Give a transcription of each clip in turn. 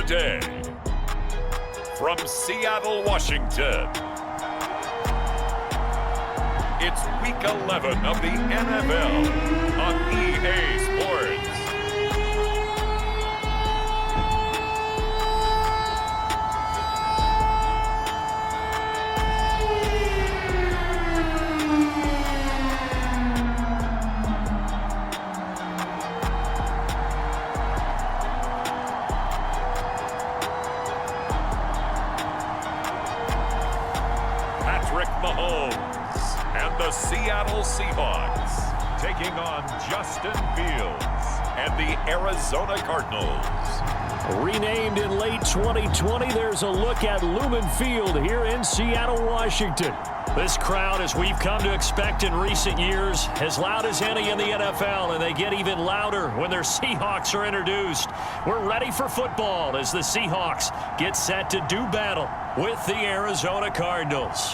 day. From Seattle, Washington, it's Week 11 of the NFL on EA Sports. Mahomes and the Seattle Seahawks taking on Justin Fields and the Arizona Cardinals. Renamed in late 2020, there's a look at Lumen Field here in Seattle, Washington. This crowd, as we've come to expect in recent years, as loud as any in the NFL, and they get even louder when their Seahawks are introduced. We're ready for football as the Seahawks get set to do battle with the Arizona Cardinals.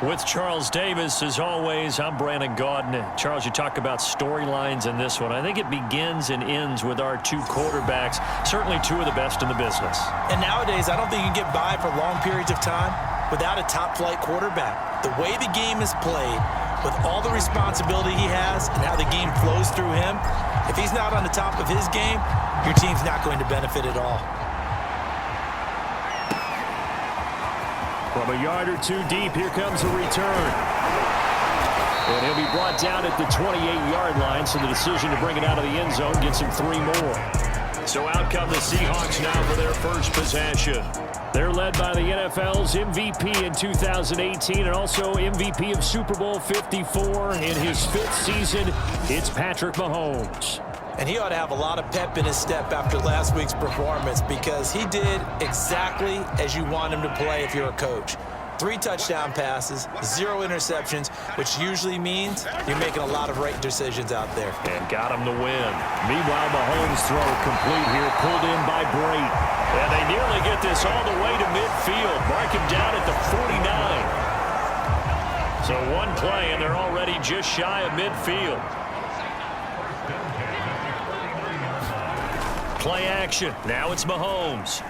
With Charles Davis, as always, I'm Brandon Gaudin. Charles, you talk about storylines in this one. I think it begins and ends with our two quarterbacks, certainly two of the best in the business. And nowadays, I don't think you can get by for long periods of time without a top-flight quarterback. The way the game is played, with all the responsibility he has and how the game flows through him, if he's not on the top of his game, your team's not going to benefit at all. From a yard or two deep, here comes the return. And he'll be brought down at the 28-yard line, so the decision to bring it out of the end zone gets him 3 more. So out come the Seahawks now for their first possession. They're led by the NFL's MVP in 2018 and also MVP of Super Bowl 54 in his 5th season. It's Patrick Mahomes. And he ought to have a lot of pep in his step after last week's performance because he did exactly as you want him to play if you're a coach. 3 touchdown passes, 0 interceptions, which usually means you're making a lot of right decisions out there. And got him the win. Meanwhile, Mahomes' throw complete here, pulled in by Brait. And they nearly get this all the way to midfield. Mark him down at the 49. So one play, and they're already just shy of midfield. Play action. Now it's Mahomes.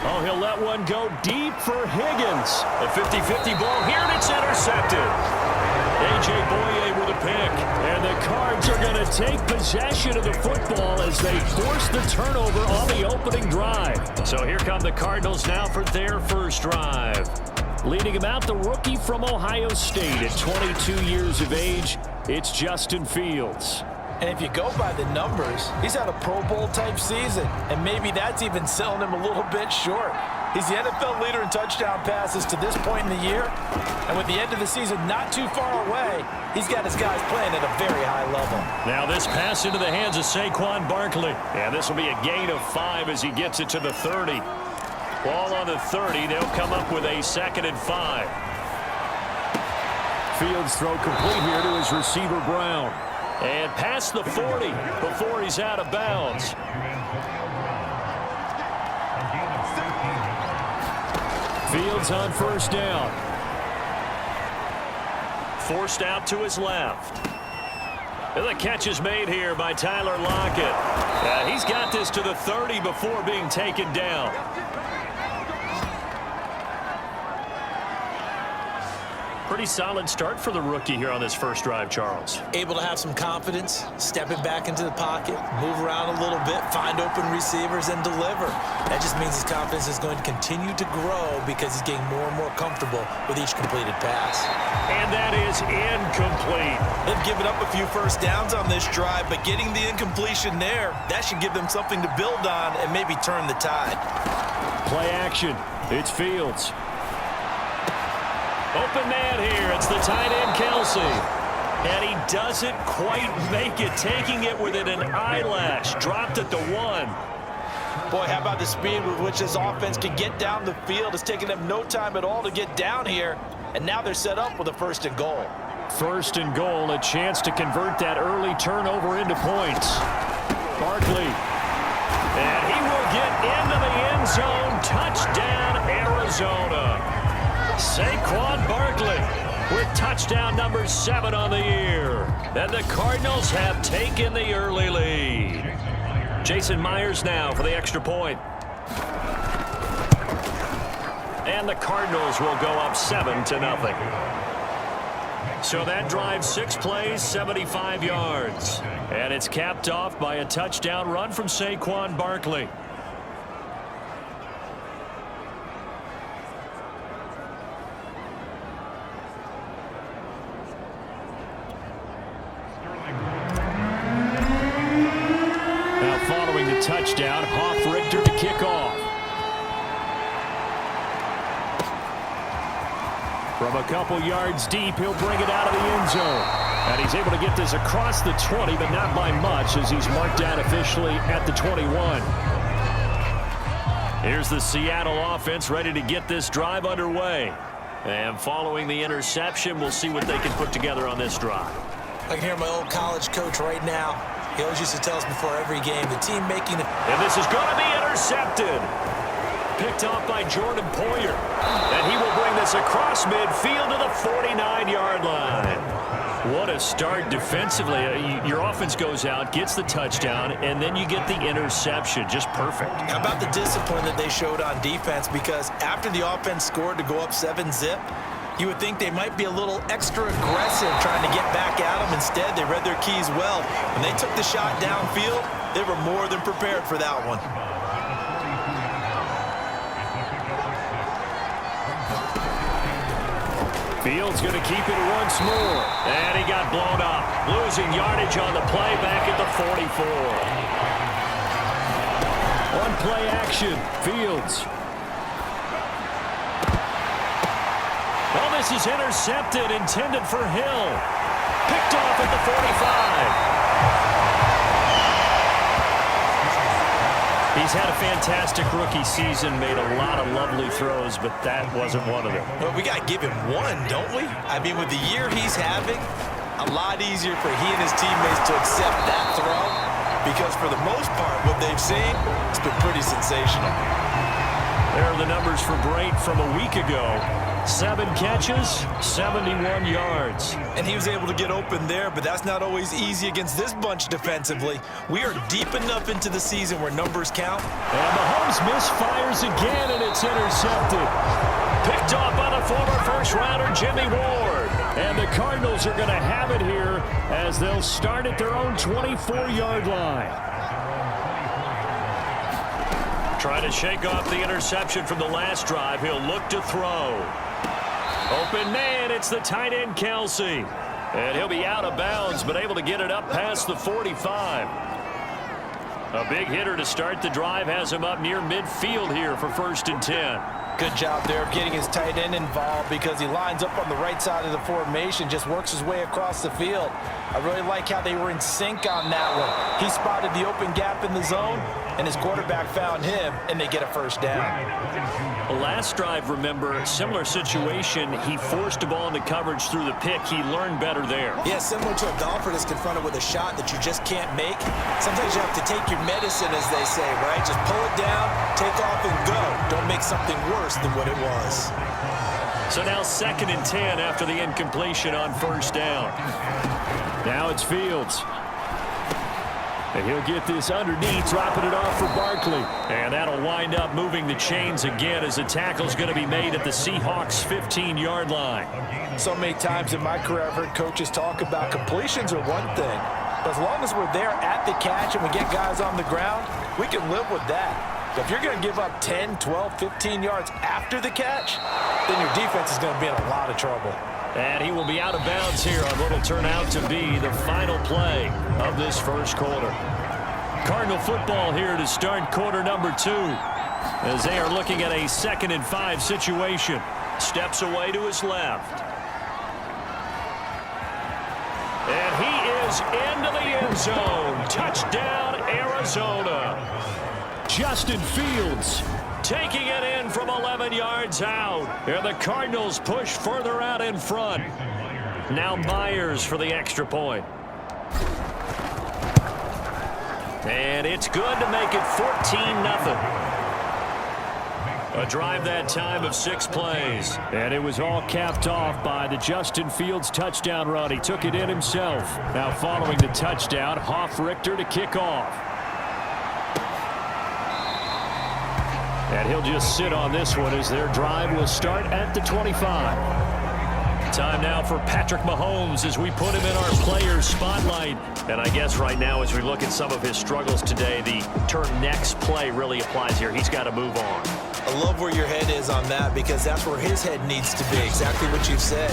Oh, he'll let one go deep for Higgins. A 50-50 ball here, and it's intercepted. A.J. Boye with a pick. And the Cards are going to take possession of the football as they force the turnover on the opening drive. So here come the Cardinals now for their first drive. Leading him out, the rookie from Ohio State at 22 years of age, it's Justin Fields. And if you go by the numbers, he's had a Pro Bowl-type season, and maybe that's even selling him a little bit short. He's the NFL leader in touchdown passes to this point in the year, and with the end of the season not too far away, he's got his guys playing at a very high level. Now this pass into the hands of Saquon Barkley, and this will be a gain of 5 as he gets it to the 30. Ball on the 30, they'll come up with a 2nd and 5. Fields throw complete here to his receiver Brown. And past the 40 before he's out of bounds. Fields on first down. Forced out to his left. And the catch is made here by Tyler Lockett. He's got this to the 30 before being taken down. Pretty solid start for the rookie here on this first drive, Charles. Able to have some confidence, stepping back into the pocket, move around a little bit, find open receivers, and deliver. That just means his confidence is going to continue to grow because he's getting more and more comfortable with each completed pass. And that is incomplete. They've given up a few first downs on this drive, but getting the incompletion there, that should give them something to build on and maybe turn the tide. Play action. It's Fields. Open man here. It's the tight end, Kelsey. And he doesn't quite make it, taking it within an eyelash. Dropped at the 1. Boy, how about the speed with which this offense can get down the field? It's taken them no time at all to get down here. And now they're set up with a 1st and goal. 1st and goal, a chance to convert that early turnover into points. Barkley. And he will get into the end end zone. Touchdown, Arizona. Saquon Barkley with touchdown number 7 on the year. And the Cardinals have taken the early lead. Jason Myers now for the extra point. And the Cardinals will go up 7-0. So that drive, 6 plays, 75 yards. And it's capped off by a touchdown run from Saquon Barkley. Now following the touchdown, Richter to kick off. From a couple yards deep, he'll bring it out of the end zone. And he's able to get this across the 20, but not by much, as he's marked down officially at the 21. Here's the Seattle offense ready to get this drive underway. And following the interception, we'll see what they can put together on this drive. I can hear my old college coach right now. He always used to tell us before every game, the team making the... And this is going to be intercepted. Picked off by Jordan Poyer. And he will bring this across midfield to the 49-yard line. What a start defensively. Your offense goes out, gets the touchdown, and then you get the interception. Just perfect. How about the discipline that they showed on defense? Because after the offense scored to go up 7-zip, you would think they might be a little extra aggressive trying to get back at them. Instead, they read their keys well. When they took the shot downfield, they were more than prepared for that one. Fields going to keep it once more. And he got blown up. Losing yardage on the play back at the 44. On play action, Fields. Oh, this is intercepted, intended for Hill. Picked off at the 45. He's had a fantastic rookie season, made a lot of lovely throws, but that wasn't one of them. Well, we got to give him one, don't we? I mean, with the year he's having, a lot easier for he and his teammates to accept that throw, because for the most part, what they've seen, it's been pretty sensational. There are the numbers for Brate from a week ago. 7 catches, 71 yards. And he was able to get open there, but that's not always easy against this bunch defensively. We are deep enough into the season where numbers count. And Mahomes misfires again, and it's intercepted. Picked off by the former first-rounder Jimmy Ward. And the Cardinals are going to have it here as they'll start at their own 24-yard line. Trying to shake off the interception from the last drive. He'll look to throw. Open man, it's the tight end Kelsey. And he'll be out of bounds, but able to get it up past the 45. A big hitter to start the drive has him up near midfield here for 1st and 10. Good job there of getting his tight end involved because he lines up on the right side of the formation, just works his way across the field. I really like how they were in sync on that one. He spotted the open gap in the zone, and his quarterback found him, and they get a first down. The last drive, remember, similar situation. He forced a ball into coverage through the pick. He learned better there. Yeah, similar to a golfer that's confronted with a shot that you just can't make. Sometimes you have to take your medicine, as they say, right? Just pull it down, take off, and go. Don't make something worse than what it was. So now 2nd and 10 after the incompletion on 1st down. Now it's Fields. And he'll get this underneath, dropping it off for Barkley. And that'll wind up moving the chains again as the tackle's going to be made at the Seahawks' 15-yard line. So many times in my career I've heard coaches talk about completions are one thing. But as long as we're there at the catch and we get guys on the ground, we can live with that. But if you're going to give up 10, 12, 15 yards after the catch, then your defense is going to be in a lot of trouble. And he will be out of bounds here on what will turn out to be the final play of this first quarter. Cardinal football here to start quarter number 2 as they are looking at a 2nd and 5 situation. Steps away to his left. And he is into the end zone. Touchdown, Arizona. Justin Fields taking it in from 11 yards out. And the Cardinals push further out in front. Now Myers for the extra point. And it's good to make it 14-0. A drive that time of 6 plays. And it was all capped off by the Justin Fields touchdown run. He took it in himself. Now following the touchdown, Hoff-Richter to kick off. And he'll just sit on this one as their drive will start at the 25. Time now for Patrick Mahomes as we put him in our players spotlight. And I guess right now as we look at some of his struggles today, the term next play really applies here. He's got to move on. I love where your head is on that because that's where his head needs to be, exactly what you've said.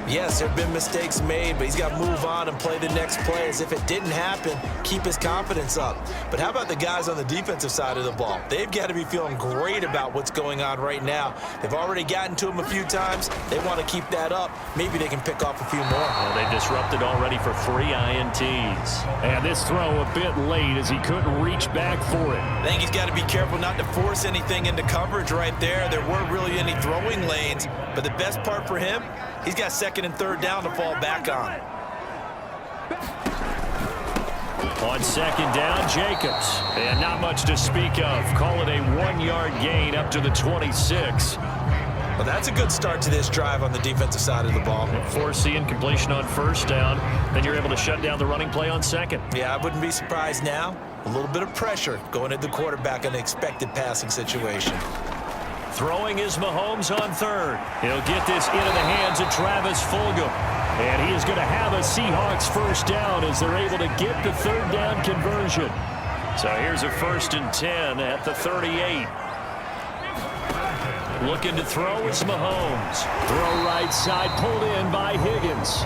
Yes, there have been mistakes made, but he's got to move on and play the next play as if it didn't happen, keep his confidence up. But how about the guys on the defensive side of the ball? They've got to be feeling great about what's going on right now. They've already gotten to him a few times. They want to keep that up. Maybe they can pick off a few more. Well, they've disrupted already for 3 INTs. And this throw a bit late as he couldn't reach back for it. I think he's got to be careful not to force anything into coverage right there. There weren't really any throwing lanes, but the best part for him, he's got 2nd and 3rd down to fall back on. On 2nd down, Jacobs. And not much to speak of. Call it a 1-yard gain up to the 26. Well, that's a good start to this drive on the defensive side of the ball. Force the incompletion on 1st down. Then you're able to shut down the running play on 2nd. Yeah, I wouldn't be surprised now. A little bit of pressure going at the quarterback in an expected passing situation. Throwing is Mahomes on 3rd. He'll get this into the hands of Travis Fulgham. And he is going to have a Seahawks 1st down as they're able to get the 3rd down conversion. So here's a 1st and 10 at the 38. Looking to throw is Mahomes. Throw right side, pulled in by Higgins.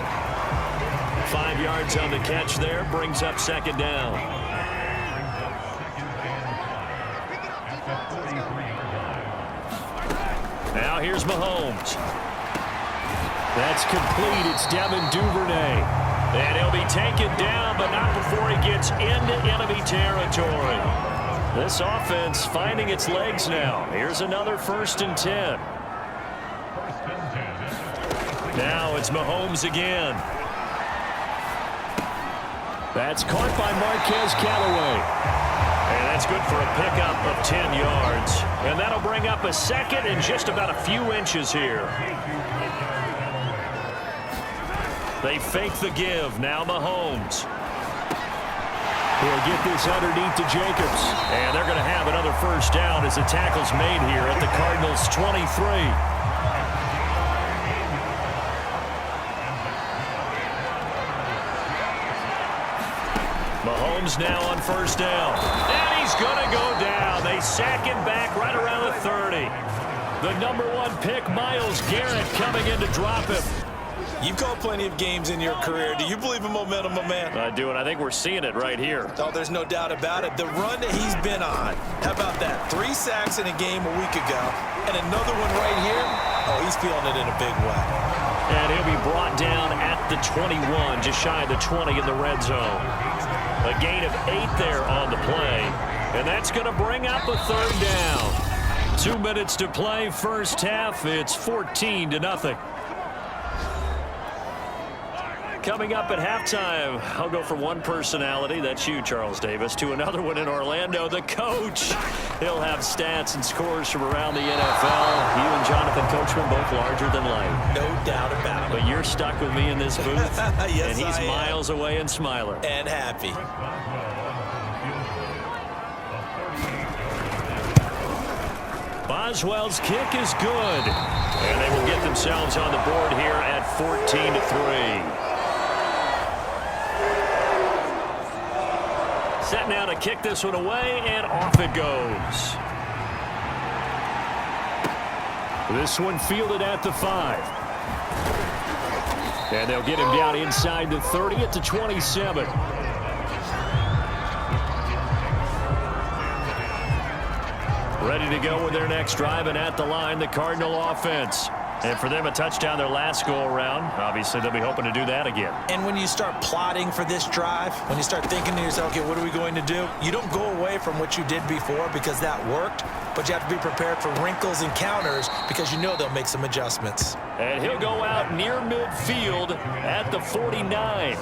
5 yards on the catch there, brings up 2nd down. Now here's Mahomes. That's complete. It's Devin Duvernay. And he'll be taken down, but not before he gets into enemy territory. This offense finding its legs now. Here's another 1st and 10. Now it's Mahomes again. That's caught by Marquez Callaway. And that's good for a pickup of 10 yards. And that'll bring up a 2nd and just about a few inches here. They fake the give. Now Mahomes. He'll get this underneath to Jacobs. And they're going to have another 1st down as the tackle's made here at the Cardinals' 23. Mahomes now on 1st down. And he's going to go down. They sack him back right around the 30. The #1 pick, Myles Garrett, coming in to drop him. You've called plenty of games in your career. Do you believe in momentum, my man? I do, and I think we're seeing it right here. Oh, there's no doubt about it. The run that he's been on. How about that? 3 sacks in a game a week ago, and another one right here. Oh, he's feeling it in a big way. And he'll be brought down at the 21, just shy of the 20 in the red zone. A gain of 8 there on the play, and that's going to bring up a 3rd down. 2 minutes to play, 1st half. It's 14-0. Coming up at halftime, I'll go from one personality, that's you, Charles Davis, to another one in Orlando, the coach. He'll have stats and scores from around the NFL. You and Jonathan Coachman both larger than life. No doubt about it. But you're stuck with me in this booth, yes, and he's miles away and smiling. And happy. Boswell's kick is good. And they will get themselves on the board here at 14-3. Set now to kick this one away, and off it goes. This one fielded at the 5. And they'll get him down inside the 30 at the 27. Ready to go with their next drive, and at the line, the Cardinal offense. And for them, a touchdown their last go-around. Obviously, they'll be hoping to do that again. And when you start plotting for this drive, when you start thinking to yourself, okay, what are we going to do? You don't go away from what you did before because that worked, but you have to be prepared for wrinkles and counters because you know they'll make some adjustments. And he'll go out near midfield at the 49.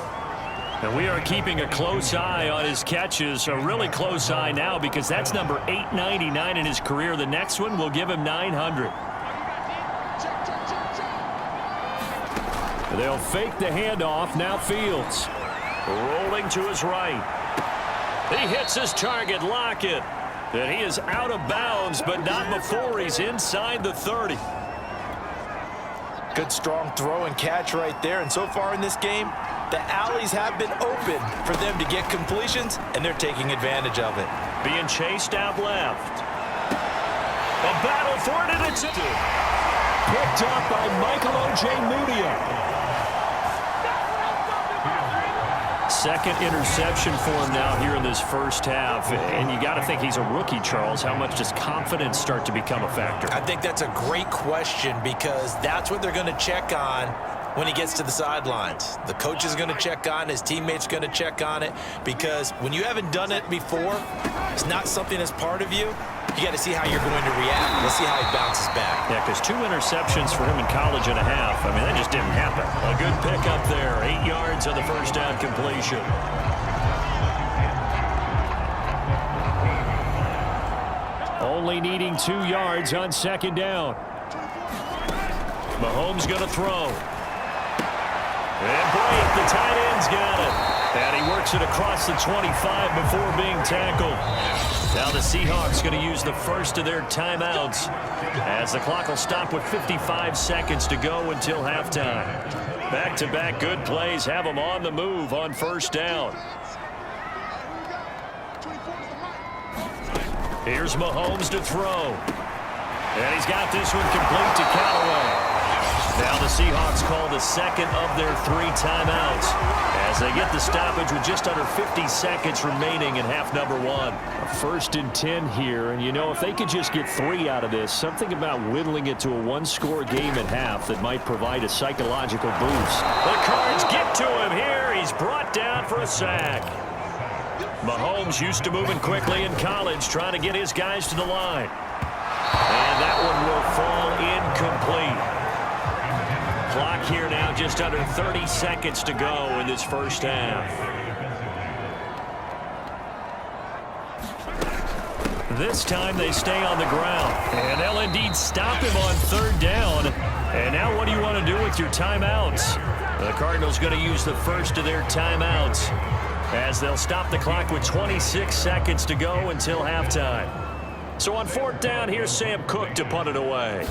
And we are keeping a close eye on his catches, a really close eye now because that's number 899 in his career. The next one will give him 900. They'll fake the handoff. Now Fields rolling to his right. He hits his target, Lockett. And he is out of bounds, but not before he's inside the 30. Good strong throw and catch right there. And so far in this game, the alleys have been open for them to get completions, and they're taking advantage of it. Being chased out left. A battle for it, and it's picked up by Michael Ojemudia. Second interception for him now here in this first half. And you got to think he's a rookie, Charles. How much does confidence start to become a factor? I think that's a great question because that's what they're going to check on when he gets to the sidelines. The coach is going to check on, his teammates going to check on it, because when you haven't done it before, it's not something that's part of you. You got to see how you're going to react. Let's see how he bounces back. Yeah, because 2 interceptions for him in college and a half. I mean, that just didn't happen. A good pickup there. 8 yards on the first down completion. Only needing 2 yards on second down. Mahomes going to throw. And break, the tight end's got it. And he works it across the 25 before being tackled. Now the Seahawks going to use the first of their timeouts as the clock will stop with 55 seconds to go until halftime. Back-to-back good plays have them on the move on first down. Here's Mahomes to throw. And he's got this one complete to Callaway. Now the Seahawks call the second of their 3 timeouts as they get the stoppage with just under 50 seconds remaining in half number 1. A 1st and 10 here, and you know, if they could just get 3 out of this, something about whittling it to a 1-score game at half that might provide a psychological boost. The Cards get to him here. He's brought down for a sack. Mahomes used to moving quickly in college, trying to get his guys to the line. And that one will fall incomplete. Clock here now, just under 30 seconds to go in this first half. This time they stay on the ground, and they'll indeed stop him on 3rd down. And now what do you want to do with your timeouts? The Cardinals going to use the first of their timeouts as they'll stop the clock with 26 seconds to go until halftime. So on 4th down, here's Sam Cook to punt it away.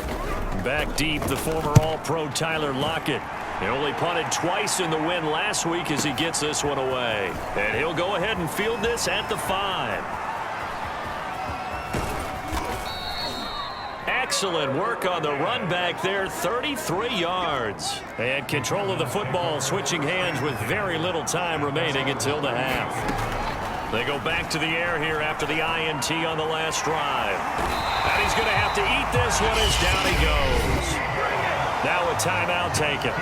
Back deep, the former All-Pro Tyler Lockett. He only punted twice in the win last week as he gets this one away. And he'll go ahead and field this at the 5. Excellent work on the run back there, 33 yards. And control of the football switching hands with very little time remaining until the half. They go back to the air here after the INT on the last drive. And he's going to have to eat this one as down he goes. Now a timeout taken.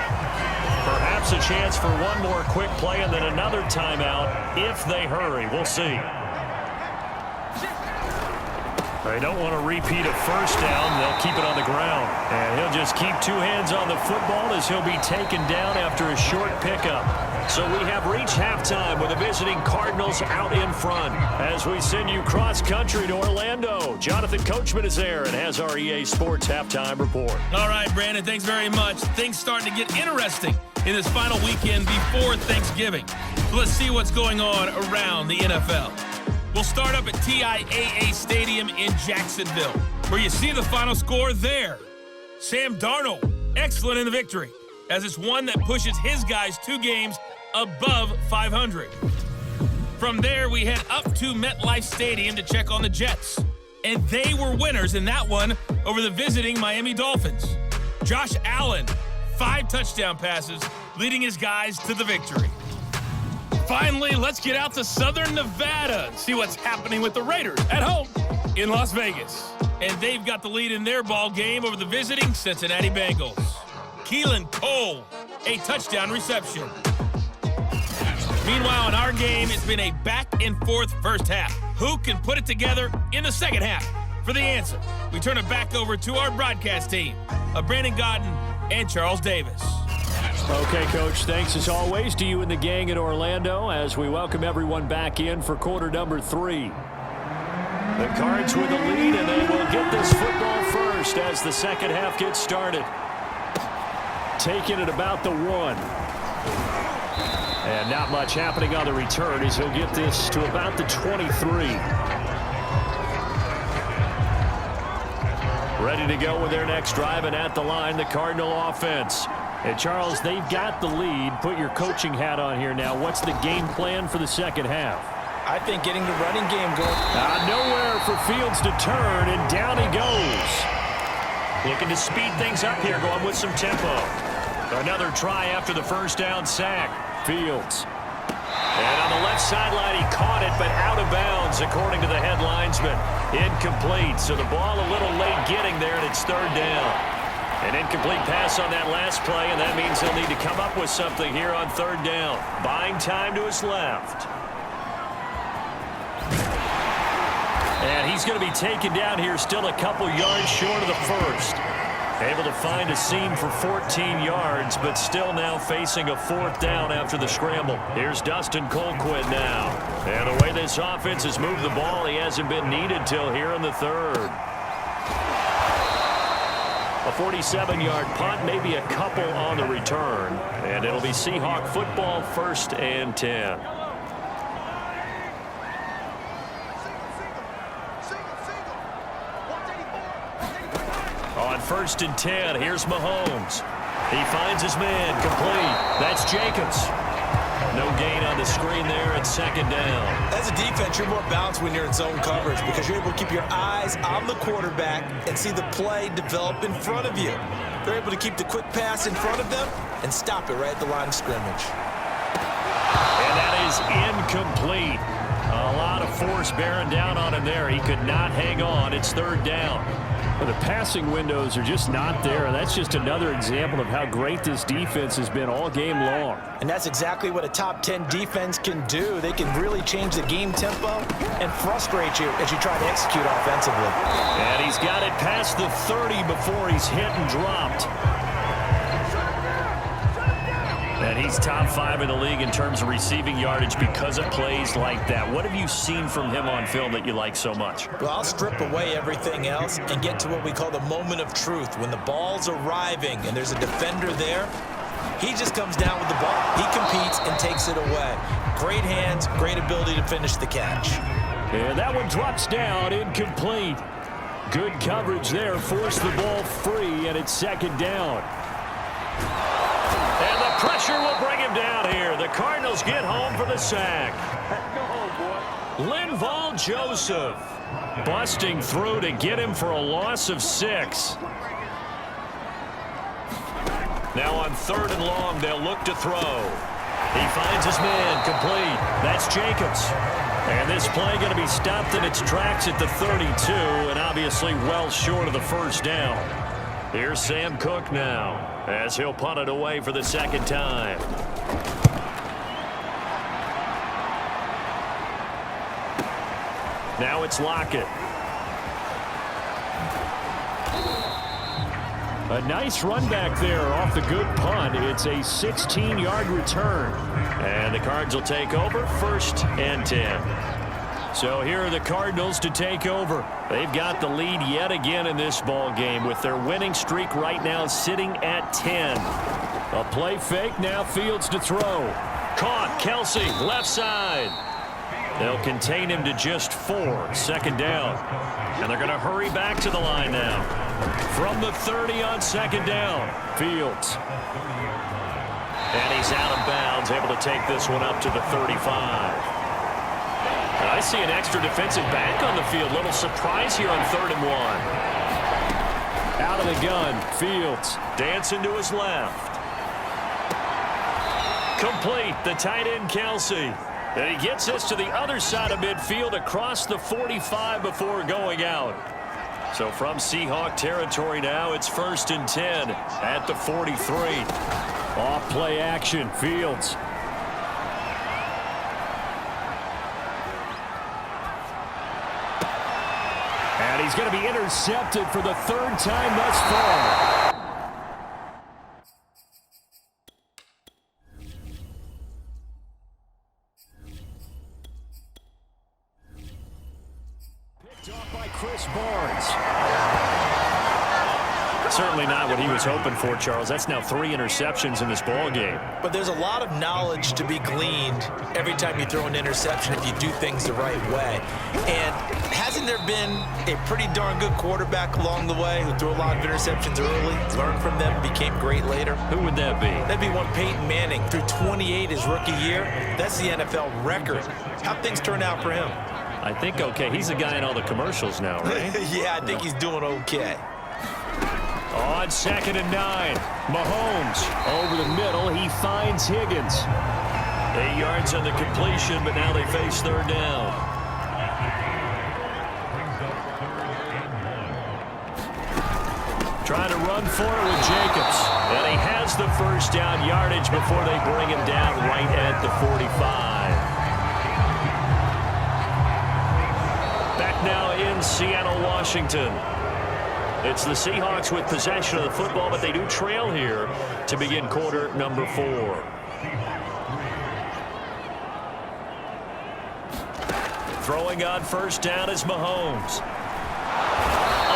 Perhaps a chance for one more quick play and then another timeout if they hurry. We'll see. They don't want to repeat a first down. They'll keep it on the ground. And he'll just keep 2 hands on the football as he'll be taken down after a short pickup. So we have reached halftime with the visiting Cardinals out in front. As we send you cross-country to Orlando, Jonathan Coachman is there and has our EA Sports Halftime Report. All right, Brandon, thanks very much. Things starting to get interesting in this final weekend before Thanksgiving. So let's see what's going on around the NFL. We'll start up at TIAA Stadium in Jacksonville, where you see the final score there. Sam Darnold, excellent in the victory, as it's one that pushes his guys 2 games above 500. From there, we head up to MetLife Stadium to check on the Jets. And they were winners in that one over the visiting Miami Dolphins. Josh Allen, 5 touchdown passes, leading his guys to the victory. Finally, let's get out to Southern Nevada and see what's happening with the Raiders at home in Las Vegas. And they've got the lead in their ball game over the visiting Cincinnati Bengals. Keelan Cole, a touchdown reception. Meanwhile, in our game, it's been a back-and-forth first half. Who can put it together in the second half? For the answer, we turn it back over to our broadcast team of Brandon Godden and Charles Davis. Okay, Coach, thanks as always to you and the gang in Orlando as we welcome everyone back in for quarter number 3. The Cards with the lead, and they will get this football first as the second half gets started. Taking it about the 1. And not much happening on the return as he'll get this to about the 23. Ready to go with their next drive, and at the line, the Cardinal offense. And Charles, they've got the lead. Put your coaching hat on here now. What's the game plan for the second half? I think getting the running game going. Nowhere for Fields to turn, and down he goes. Looking to speed things up here, going with some tempo. Another try after the first down sack. Fields. And on the left sideline, he caught it, but out of bounds, according to the head linesman. Incomplete, so the ball a little late getting there, and it's third down. An incomplete pass on that last play, and that means he'll need to come up with something here on third down. Buying time to his left. And he's going to be taken down here, still a couple yards short of the first. Able to find a seam for 14 yards, but still now facing a fourth down after the scramble. Here's Dustin Colquitt now. And the way this offense has moved the ball, he hasn't been needed till here in the third. A 47-yard punt, maybe a couple on the return. And it'll be Seahawk football, 1st and 10. On 1st and 10, here's Mahomes. He finds his man, complete. That's Jacobs. No gain on the screen there at second down. As a defense, you're more balanced when you're in zone coverage because you're able to keep your eyes on the quarterback and see the play develop in front of you. They're able to keep the quick pass in front of them and stop it right at the line of scrimmage. And that is incomplete. A lot of force bearing down on him there. He could not hang on. It's third down. Well, the passing windows are just not there. That's just another example of how great this defense has been all game long. And that's exactly what a top 10 defense can do. They can really change the game tempo and frustrate you as you try to execute offensively. And he's got it past the 30 before he's hit and dropped. And he's top 5 in the league in terms of receiving yardage because of plays like that. What have you seen from him on film that you like so much? Well, I'll strip away everything else and get to what we call the moment of truth. When the ball's arriving and there's a defender there, he just comes down with the ball. He competes and takes it away. Great hands, great ability to finish the catch. And that one drops down, incomplete. Good coverage there, forced the ball free, and it's second down. And the pressure will bring him down here. The Cardinals get home for the sack. Go home, boy. Linval Joseph busting through to get him for a loss of 6. Now on 3rd and long, they'll look to throw. He finds his man, complete. That's Jacobs. And this play going to be stopped in its tracks at the 32, and obviously well short of the first down. Here's Sam Cook now, as he'll punt it away for the second time. Now it's Lockett. A nice run back there off the good punt. It's a 16-yard return. And the Cards will take over, 1st and 10. So here are the Cardinals to take over. They've got the lead yet again in this ball game with their winning streak right now sitting at 10. A play fake, now Fields to throw. Caught, Kelsey, left side. They'll contain him to just 4, second down. And they're going to hurry back to the line now. From the 30 on second down, Fields. And he's out of bounds, able to take this one up to the 35. And I see an extra defensive back on the field. Little surprise here on 3rd and 1. Out of the gun, Fields dancing to his left. Complete, the tight end Kelsey. And he gets this to the other side of midfield across the 45 before going out. So from Seahawk territory now, it's 1st and 10 at the 43. Off play action, Fields. And he's going to be intercepted for the 3rd time thus far. Off by Chris Barnes. Certainly not what he was hoping for, Charles. That's now 3 interceptions in this ball game. But there's a lot of knowledge to be gleaned every time you throw an interception if you do things the right way. And hasn't there been a pretty darn good quarterback along the way who threw a lot of interceptions early, learned from them, became great later? Who would that be? That'd be one Peyton Manning. Threw 28 his rookie year. That's the NFL record. How'd things turn out for him? I think okay. He's the guy in all the commercials now, right? Yeah, I think he's doing okay. On 2nd and 9, Mahomes over the middle. He finds Higgins. 8 yards on the completion, but now they face 3rd down. Trying to run for it with Jacobs. And he has the 1st down yardage before they bring him down right at the 45. Back now in Seattle, Washington. It's the Seahawks with possession of the football, but they do trail here to begin quarter number 4. Throwing on 1st down is Mahomes.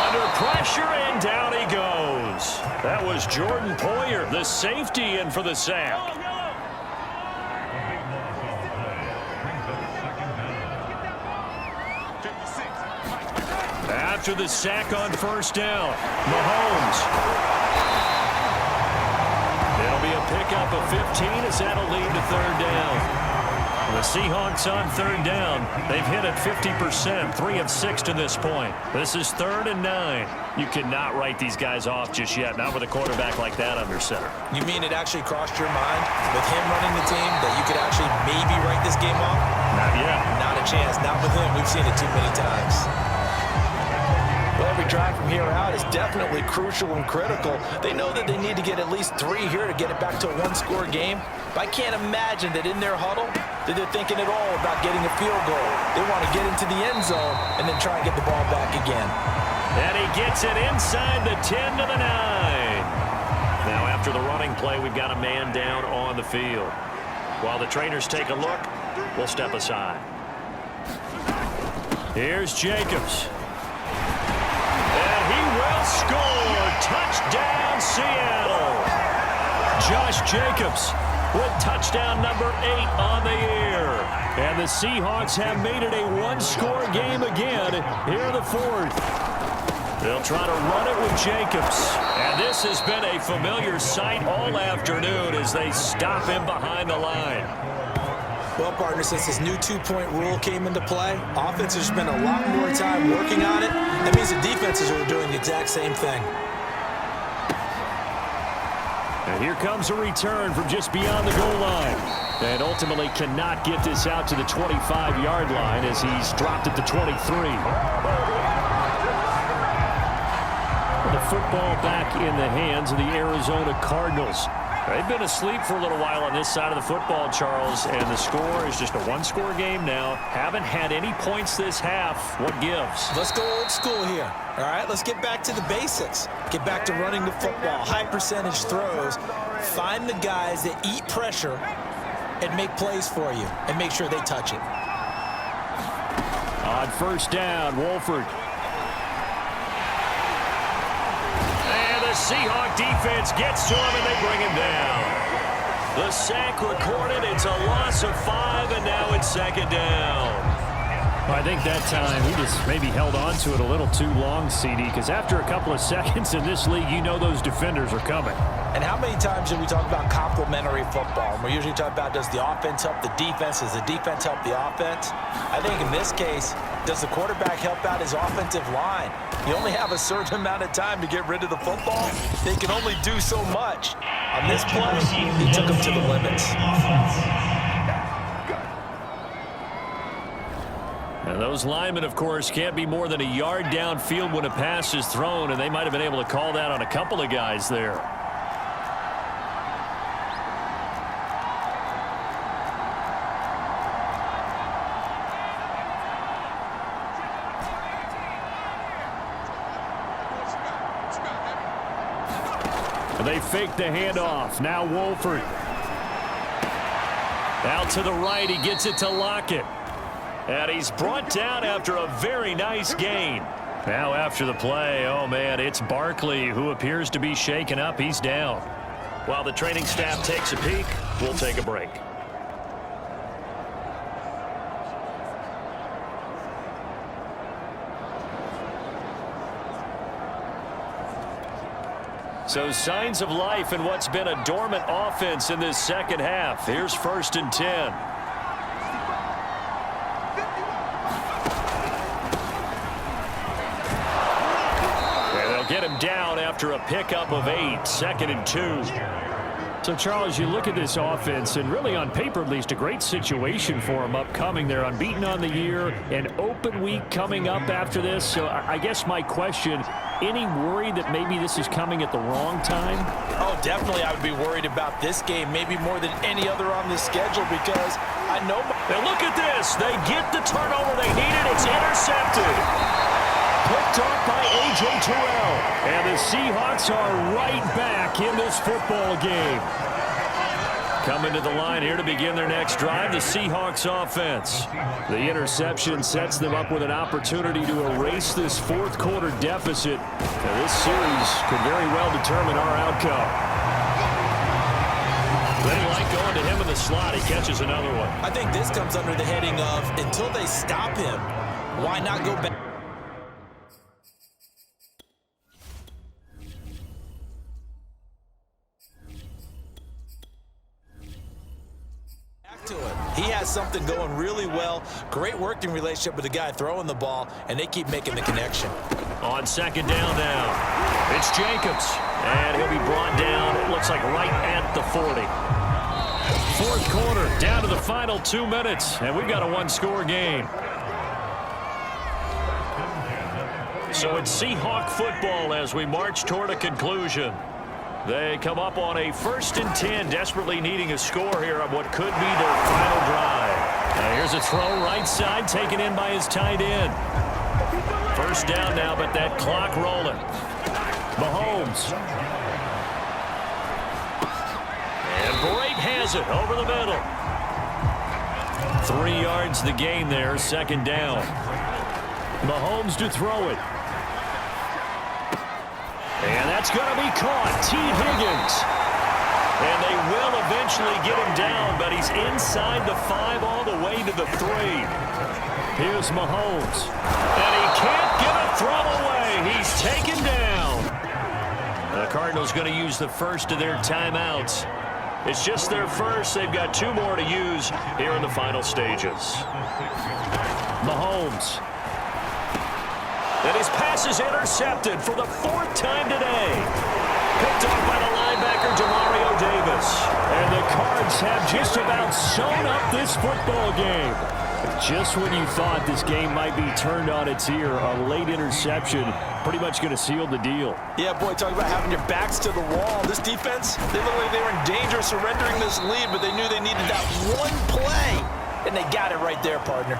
Under pressure, and down he goes. That was Jordan Poyer, the safety, in for the sack. After the sack on 1st down, Mahomes. It'll be a pickup of 15 as that'll lead to 3rd down. The Seahawks on 3rd down. They've hit it 50%, 3 of 6 to this point. This is 3rd and 9. You cannot write these guys off just yet, not with a quarterback like that under center. You mean it actually crossed your mind with him running the team that you could actually maybe write this game off? Not yet. Not a chance. Not with him. We've seen it too many times. Well, every drive from here out is definitely crucial and critical. They know that they need to get at least 3 here to get it back to a 1-score game. But I can't imagine that in their huddle that they're thinking at all about getting a field goal. They want to get into the end zone and then try and get the ball back again. And he gets it inside the 10 to the 9. Now after the running play, we've got a man down on the field. While the trainers take a look, we'll step aside. Here's Jacobs. And he will score. Touchdown, Seattle. Josh Jacobs with touchdown number 8 on the year. And the Seahawks have made it a 1-score game again here in the 4th. They'll try to run it with Jacobs. And this has been a familiar sight all afternoon as they stop him behind the line. Well, partner, since this new 2-point rule came into play, offenses spend a lot more time working on it. That means the defenses are doing the exact same thing. And here comes a return from just beyond the goal line. And ultimately cannot get this out to the 25-yard line as he's dropped at the 23. The football back in the hands of the Arizona Cardinals. They've been asleep for a little while on this side of the football, Charles, and the score is just a 1-score game now. Haven't had any points this half. What gives? Let's go old school here. All right, let's get back to the basics. Get back to running the football, high percentage throws. Find the guys that eat pressure and make plays for you and make sure they touch it. On 1st down, Wolford. The Seahawk defense gets to him, and they bring him down. The sack recorded. It's a loss of 5, and now it's 2nd down. Well, I think that time he just maybe held on to it a little too long, CD, because after a couple of seconds in this league, you know those defenders are coming. And how many times do we talk about complementary football? And we usually talk about, does the offense help the defense? Does the defense help the offense? I think in this case, does the quarterback help out his offensive line? You only have a certain amount of time to get rid of the football. They can only do so much. On this play, he took them to the limits. And those linemen, of course, can't be more than a yard downfield when a pass is thrown, and they might have been able to call that on a couple of guys there. They fake the handoff. Now Wolford. Out to the right. He gets it to Lockett. And he's brought down after a very nice gain. Now after the play, oh man, it's Barkley who appears to be shaken up. He's down. While the training staff takes a peek, we'll take a break. So signs of life in what's been a dormant offense in this second half. Here's 1st and 10. Get him down after a pickup of 8, 2nd and 2. So, Charles, you look at this offense, and really on paper at least a great situation for them upcoming. They're unbeaten on the year, an open week coming up after this. So I guess my question, any worry that maybe this is coming at the wrong time? Oh, definitely I would be worried about this game, maybe more than any other on the schedule, because I know... Now look at this. They get the turnover they needed. It's intercepted. Picked off by A.J. Terrell. And the Seahawks are right back in this football game. Coming to the line here to begin their next drive, the Seahawks offense. The interception sets them up with an opportunity to erase this fourth quarter deficit. Now, this series could very well determine our outcome. They like going to him in the slot. He catches another one. I think this comes under the heading of, until they stop him, why not go back to it? He has something going really well. Great working relationship with the guy throwing the ball, and they keep making the connection. On 2nd down now, it's Jacobs. And he'll be brought down, it looks like right at the 40. Fourth quarter, down to the final 2 minutes, and we've got a one-score game. So it's Seahawk football as we march toward a conclusion. They come up on a 1st and 10, desperately needing a score here on what could be their final drive. Now here's a throw right side, taken in by his tight end. 1st down now, but that clock rolling. Mahomes. And Brake has it over the middle. 3 yards the gain there, 2nd down. Mahomes to throw it. And that's going to be caught. T. Higgins. And they will eventually get him down, but he's inside the 5 all the way to the 3. Here's Mahomes. And he can't get a throw away. He's taken down. The Cardinals going to use the first of their timeouts. It's just their first. They've got 2 more to use here in the final stages. Mahomes. And his pass is intercepted for the 4th time today. Picked off by the linebacker, Demario Davis. And the Cards have just about sewn up this football game. Just when you thought this game might be turned on its ear, a late interception pretty much going to seal the deal. Yeah, boy, talk about having your backs to the wall. This defense, they looked like they were in danger of surrendering this lead, but they knew they needed that one play. And they got it right there, partner.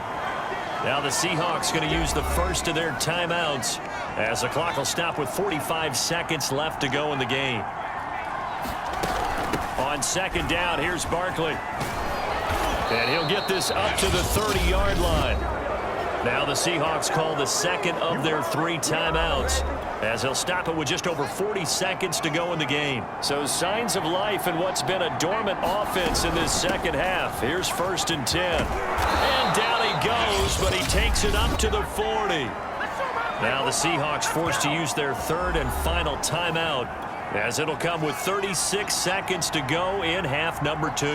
Now the Seahawks going to use the first of their timeouts as the clock will stop with 45 seconds left to go in the game. On 2nd down, here's Barkley. And he'll get this up to the 30-yard line. Now the Seahawks call the 2nd of their 3 timeouts as they'll stop it with just over 40 seconds to go in the game. So signs of life in what's been a dormant offense in this second half. Here's 1st and 10. And down he goes, but he takes it up to the 40. Now the Seahawks forced to use their 3rd and final timeout as it'll come with 36 seconds to go in half number 2.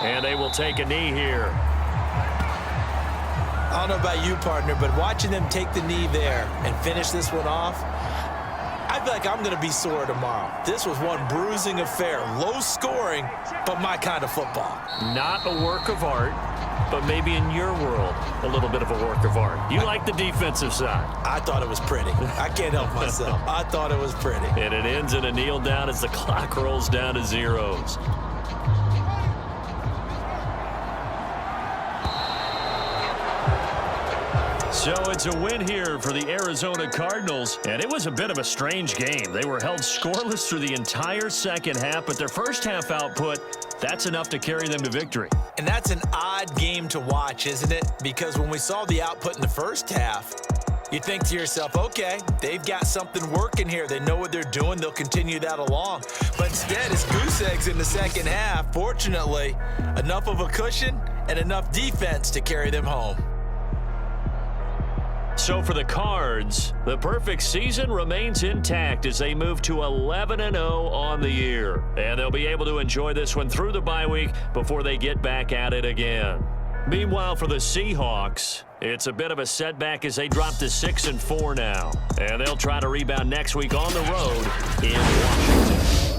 And they will take a knee here. I don't know about you, partner, but watching them take the knee there and finish this one off, I feel like I'm going to be sore tomorrow. This was one bruising affair. Low scoring, but my kind of football. Not a work of art, but maybe in your world, a little bit of a work of art. You like the defensive side. I thought it was pretty. I can't help myself. I thought it was pretty. And it ends in a kneel down as the clock rolls down to zeros. So it's a win here for the Arizona Cardinals, and it was a bit of a strange game. They were held scoreless through the entire second half, but their first half output, That's enough to carry them to victory. And that's an odd game to watch, isn't it? Because when we saw the output in the first half, you think to yourself, okay, they've got something working here. They know what they're doing. They'll continue that along. But instead, it's goose eggs in the second half. Fortunately, enough of a cushion and enough defense to carry them home. So for the Cards, the perfect season remains intact as they move to 11-0 on the year. And they'll be able to enjoy this one through the bye week before they get back at it again. Meanwhile, for the Seahawks, it's a bit of a setback as they drop to 6-4 now. And they'll try to rebound next week on the road in Washington.